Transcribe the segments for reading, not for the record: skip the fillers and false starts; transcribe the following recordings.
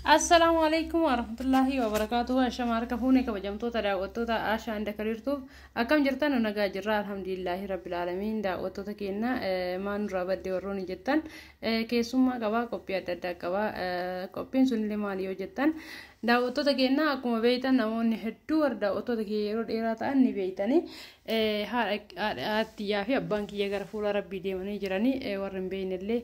السلام عليكم ورحمة الله وبركاته. أشمارك فوني كبجمتو تداوتو تا آشا عند كريرتو أكم جرتان ونقا جرا الحمد لله رب العالمين داوتو تكينا ما نرابد دوروني جتان كيسوما قوا كوبيا دادا قوا كوبين سنلي ماليو جتان داوتو تكينا أكم بيتان نمون هدو ور داوتو تكيرو إيراتان نبيتاني هاتيا في أبانكي يغر فولا ربي ديماني جراني ورن بين اللي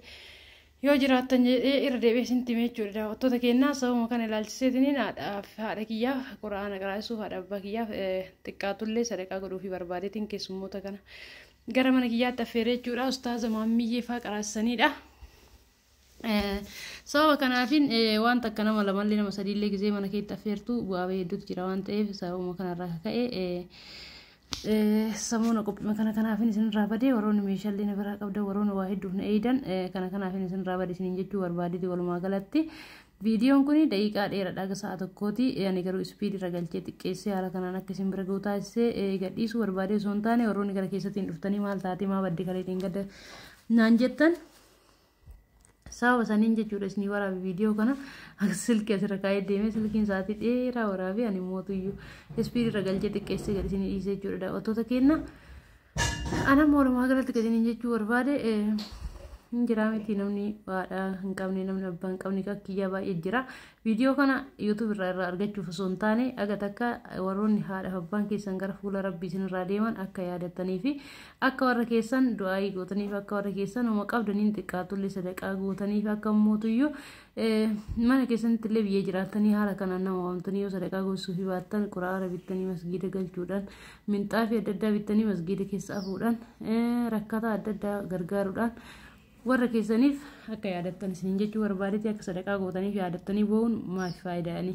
yoo jiraattan jedhee irra deebi'ee sinti meechuudha ottoota kennaa sababuma kana ilaalchiseetiniin haadha kiyyaaf quraana qaraasuu haadha abbaa kiyyaaf xiqqaatullee sadaqaa godhuufi barbaadeetiin keessummoota kana gara mana kiyyaatti affeeree jechuudha ustaaza maammiyee fa'aa qaraasanidha. Sababa kanaafin waan takka nama lamallee nama sadiillee gizee mana keetti affeertu bu'aa hedduutu jira waan ta'eef sababuma kanarraa ka'ee samuna qophii kanaafin isin raabadee warroonni meeshaalee na biraa qabdan warroonni waa hedduuf na eedan kanaafin isin raabadee isin jechuu barbaaditi walumaa galatti viidiyoon kun daqiiqaa dheeraadha aga sa'a tokkooti ani garuu ispiid irra galchee xiqqeessee haala kanaan akka isin bira ga'u taasisee gadhiisuu barbaadee osoo hin taane warroonni gara keessattiin dhuftanii maal taatee maa badde kaleetiin gadda naan jettan sababa saniin jechuudha isin waraabe viidiyoo kana silkii asirra kaa'ee deemee silkiin sa'aatii dheeraa waraabee ani mootuyyuu ispiid irra galchee xiqqeessee gad isin dhiisee jechuudha daawwattoota keenya ana walumaa galatti gad isin jechuu barbaade injira miti namni waadhaa hin qabne namni abbaa hin qabne kakkiyyaa baay'ee jira viidiyoo kana YouTube irraa argachuuf osoo hin taane aga takka warroonni haadha abbaan keessan gara fuula rabbii isin irraa deeman akka yaadattanii fi akka warra keessan du'aayii gootaniif akka warra keessan uma qabdaniin xiqqaatullee sadaqaa gootaniif akka mootuyyuu mana keessanitti illee biyyee jiraatanii haala kanaan nama waamtanii yoo sadaqaa goosuu fi baattan quraana bittanii masgiida galchuudhaan minxaafii adda addaa bittanii masgiida keessa afuudhaan rakkata adda addaa gargaaruudhaan warra keessaniif akka yaadattan isin jechuu barbaadetti akka sadaqaa gootaniif yaadattanii bo'uun maaf faayidaani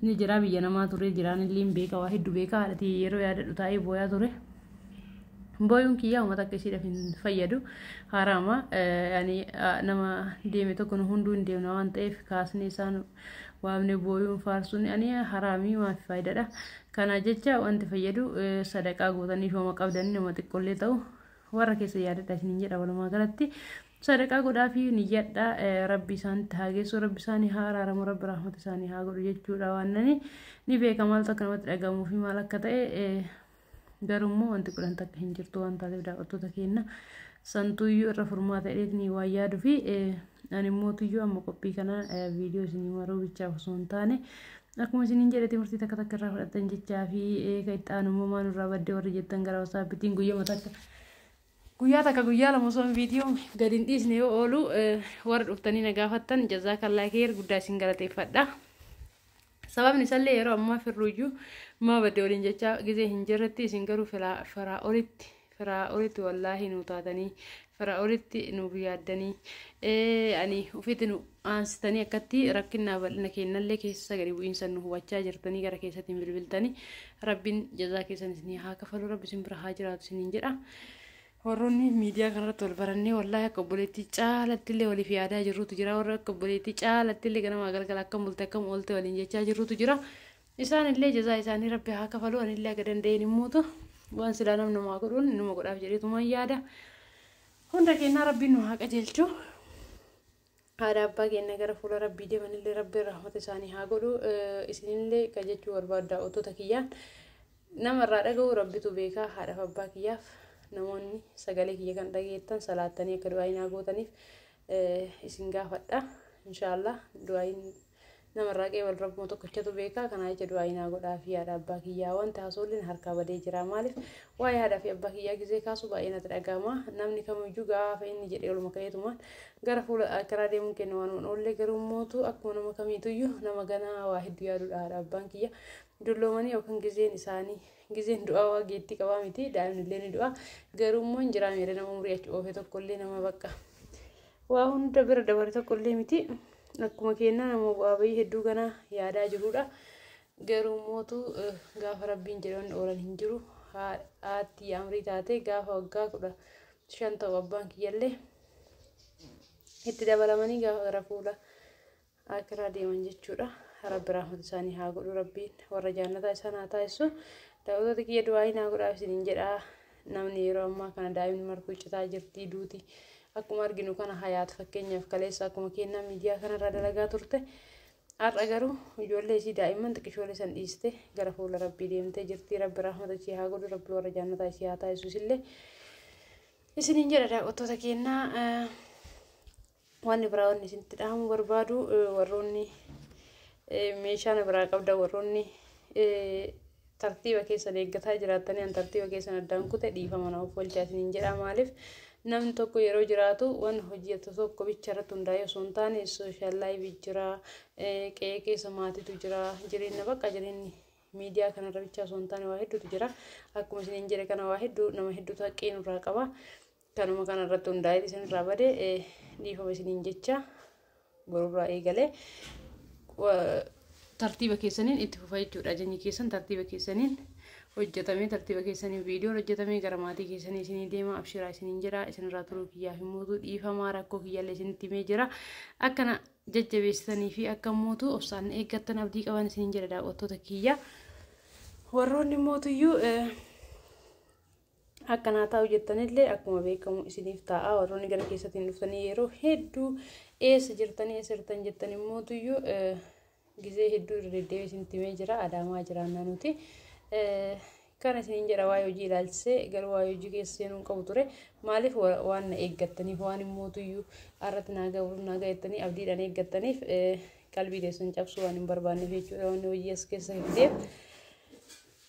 ni jira biyya namaa ture jiraan illee beeka waa hedduu beeka haadhati yeroo yaadadhu taa'ee booyaa ture booyuun kiyyaa uummata akka isiidhaaf hin fayyadu haraama yani nama deeme tokko nu hunduu hin deemna waan ta'eef kaasni isaan waamne booyuun faarsuun ani haraamii maaf faayidaadha kana jecha wanti fayyadu sadaqaa gootaniif hooma qabdanii nama xiqqollee ta'u warra keessa yaadadha isin jedha walumaa galatti sadaqaa godhaa fi niyyadha rabbi isaanitti haa geessu rabbi isaanii haa araaramu rabbi rahmata isaanii haa godhu jechuudha waan ni beeka maal takka namatti dhagahamuu fi maal akka ta'e garummoo wanti kudhan takka hin jirtu waan taateef daawwattoota keenya santuuyyuu irra furmaata dheetni waan yaaduu fi ani mootuyyuu amma qophii kana viidiyoo isinii maruu bichaaf osoo hin taane akkuma isiniin jedhate murtii takka takka irraa fudhatan jechaa fi ka itti aanummoo maan irraa baddee warri jettan gara wasaabbitiin guyyaa takka guyyaa lama osoo viidiyoo gadi hin dhiisne yoo oolu warra dhuftanii na gaafattan jazaakallaa khayr guddaa isin galateeffadha. Sababni isallee yeroo ammaa firruuyyuu maa badde waliin jecha gizee hin jirretti isin garuu firaa olitti wallaahi nu taatanii firaa olitti nu yaaddanii ani ufitti nu aansitanii akkatti rakkinaa bal'ina kennallee keessa gadi bu'iinsa nu hubachaa jirtanii gara keessattiin bilbiltanii rabbiin jazaa keessan isinii haa kafalu rabbi isin bira haa jiraatu isiniin jedha. Warroonni miidiyaa kanarratti wal barannee wallaahi akka obboleettii caalattillee waliif yaadaa jirrutu jira warra akka obboleettii caalattillee ganama galgala akkam bulte akkam oolte waliin jechaa jirrutu jira isaanillee jazaa isaanii rabbi haa kafalu anillee akka danda'een himmuutu waan silaa namni namaa godhuun numa godhaaf jedheetumaan yaada hunda kennaa rabbiin nu haa qajeelchu haadha abbaa keenya gara fuula rabbii deemanillee rabbi rahmata isaanii haa godhu isinillee ka jechuu barbaaddaa ottoota kiyyaan namarraa dhaga'u rabbitu beekaa haadhaaf abbaa kiyyaaf namoonni sagalee kiyya kan dhageettan salaattanii akka du'aayinaa gootaniif isin gaafadha inshaallah du'aayin namarraa qe'ee wal rabbuma tokkochatu beekaa kanaa jecha du'aayinaa godhaa fi haadha abbaa kiyyaa wanti haasoliin harkaa badee jira maaliif waa'ee haadhaa fi abbaa kiyyaa gizee kaasuu baay'ee natti dhaga'ama namni kamiyyuu gaafa inni jedhee oluma ka'eetumaan gara fuula karaa deemuun kenna waan oollee garuu mootu akkuma nama kamiituyyuu nama ganaa waa hedduu yaaduudha haadha abbaan kiyya dulloomanii yookaan gizeen du'aa waa geetti qabaa miti daa'imnillee ni du'a garuu immoo hin jiraa meedha nama umurii achi oofee tokkollee nama bakka waa hunda bira dabare tokkollee miti akkuma kennaa nama bu'aa bahii hedduu ganaa yaadaa jirudha garuu mootu gaafa rabbiin jedhan oolan hin jiru haatti amrii taate gaafa waggaa 15 ta'u abbaan kiyyallee itti dabalamanii gaafa gara fuula akiraa deeman jechuudha rabbi rahmata isaanii haa godhu rabbiin warra jaannataa isaan haa taasisu daawwattoota kiyya du'aayinaa godhaaf isiniin jedha namni yeroo ammaa kana daa'imni martuu citaa jirti duuti akkuma arginu kana hayaat fakkeenyaaf kaleessa akkuma kennaa miidiyaa kanarraa dalagaa turte har'a garuu ijoollee isii daa'imman xiqqishoolee san dhiiste gara fuula rabbii deemtee jirti. Rabbi rahmata ishee haa godhu, rabbi warra jannataa ishee haa taasisus illee isiniin jedha daawwattoota keenyaa. Wanni biraa wanni isinitti dhahamu barbaadu warroonni meeshaan biraa qabda warroonni tartiiba keessan eeggataa jiraatanii an tartiiba keessan addaan kute dhiifama naaf oolchaa isiniin jedha. Maaliif namni tokko yeroo jiraatu waan hojjetu tokko bicha irratti hundaa'ee osoo hin taane sooshaal laayivii jira, qe'ee keessa maatiitu jira, jireenya bakka jireenyi miidiyaa kanarra bicha osoo hin taane waa hedduutu jira. Akkuma isiniin jedhe kana waa hedduu nama hedduutu haqqee nurraa qaba. Kanuma kanarratti hundaa'ee isinirraa bade dhiifama isiniin jecha borurraa eegalee tartiiba keessaniin itti fufaa jechuudha. Janyi keessan tartiiba keessaniin hojjetamee tartiiba keessaniin viidiyoon hojjetamee gara maatii keessanii isinii deema. Abshiraa isiniin jedha. Isinirraa turuu kiyyaaf immoo dhiifamaa rakkoo kiyyaallee isinitti himee jira. Akkana jajjabeessitanii fi akka mootu obsaan eeggattan abdii qaban isiniin jedha daawwattoota kiyya. Warroonni mootuyyuu akkanaa taa'u jettanillee akkuma beekamu isiniif ta'a. Warroonni gara keessatiin dhuftanii yeroo hedduu eessa jirtanii eessa jirtan jettanii mootuyyuu gisee hedduu deddeebi'ee isinitti himee jira. Adaamaa jiraannaa nuti. Kana isiniin jedha waa'ee hojii ilaalchisee garuu waa'ee hojii keessa seenuun qabu ture. Maaliif waan na eeggattaniif waan mootuyyuu irratti naa gahettanii abdiidhaan eeggattaniif qalbii keessan cabsuu waan hin barbaanneef jechuudha. Wanni hojii as keessa hiddeef.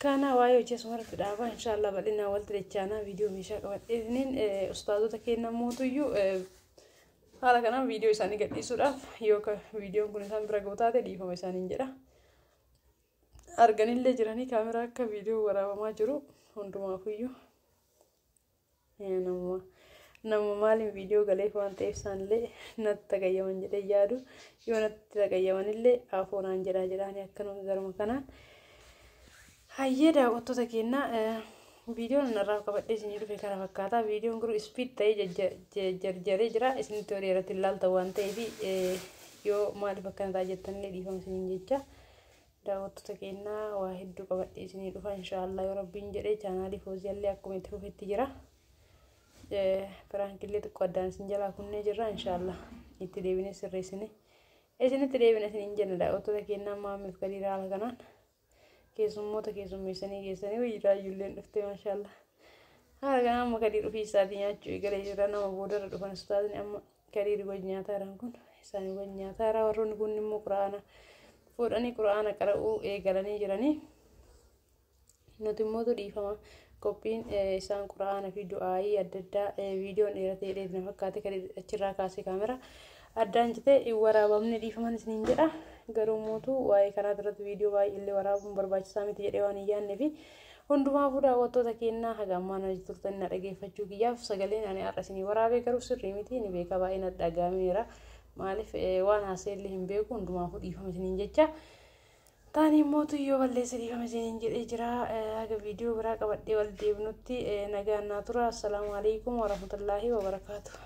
Kana waa'ee hojii asumarratti dhaabaa inshaallah bal'inaan walitti dachaanaa viidiyoo meeshaa qabadhee isiniin ustaazota kennan mootuyyuu haala kanaan viidiyoo isaanii gadhiisuudhaaf yookaan viidiyoon kun isaan bira ga'u taate dhiifama isaaniin jedha. Arganillee jiranii kaameraa akka viidiyoo waraabamaa jiru hundumaafuyyuu nama maaliin viidiyoo galeef waan ta'eef isaanillee natti tagayyaman jedhee yaadu yoo natti tagayyamanillee afoonaan jedhaanii akkanuma garuma kanaan. Hayyee daawwattoota keenyaa viidiyoon narraa qabadhee isinii dhufe kana fakkaata. Viidiyoon garuu ispiid ta'ee jarjaree jira. Isinitti horii irratti ilaalta waan ta'eef yoo maaliif akkana ta'a jettanillee dhiifama isiniin jecha. Daawwattoota keenyaa waa hedduu qabadhee isinii dhufa inshaallah yoo rabbiin jedhee chaanaalii Fooziyaallee akkuma itti fufetti jira. Firaankiillee xiqqoo addaan isin jalaa kunnee jirra inshaallah itti deebinee sirreessine isinitti deebina isiniin jenna daawwattoota keenyaa maamiif gadi haala kanaan. Keessummoota keessummeessanii geessanii wayyiraayyuulleen dhuftee maashaallah. Haala kanaan amma kadii dhufii isaatii nyaachuu eegalee jira. Nama boodarra dhufan ustaazni amma kadii wajji nyaataa jiran kun isaanii wajji nyaataa jira. Warroonni kun immoo quraana fuudhanii quraana qara'uu eegalanii jiranii. Nuti immoo dhiifama qophiin isaan quraana fi du'aayii adda addaa viidiyoon dheeratee dheerina fakkaate kadii achirraa kaasee kaameraa addaan jitee waraabamne dhiifaman isiniin jedha. Garuu mootu waa'ee kanaa irratti viidiyoo baay'ee waraabuun barbaachisaa miti jedhee waan hin yaadne fi hundumaafuu daawwattoota keenyaa haga ammaa na turtanii na dhageeffachuu kiyyaaf sagaleen ani har'a isinii waraabee garuu sirrii miti ni beeka baay'ee na dhagahameera. Maaliif waan haaseellee hin beeku hundumaafuu dhiifama isiniin jecha. Taanii mootu yoo balleessa dhiifama isiniin jedhee jira. Haga viidiyoo biraa qabadhee wal deebinutti nagaan naa tura. Assalaamu alaikum warahmatullaahi wabarakaatuh.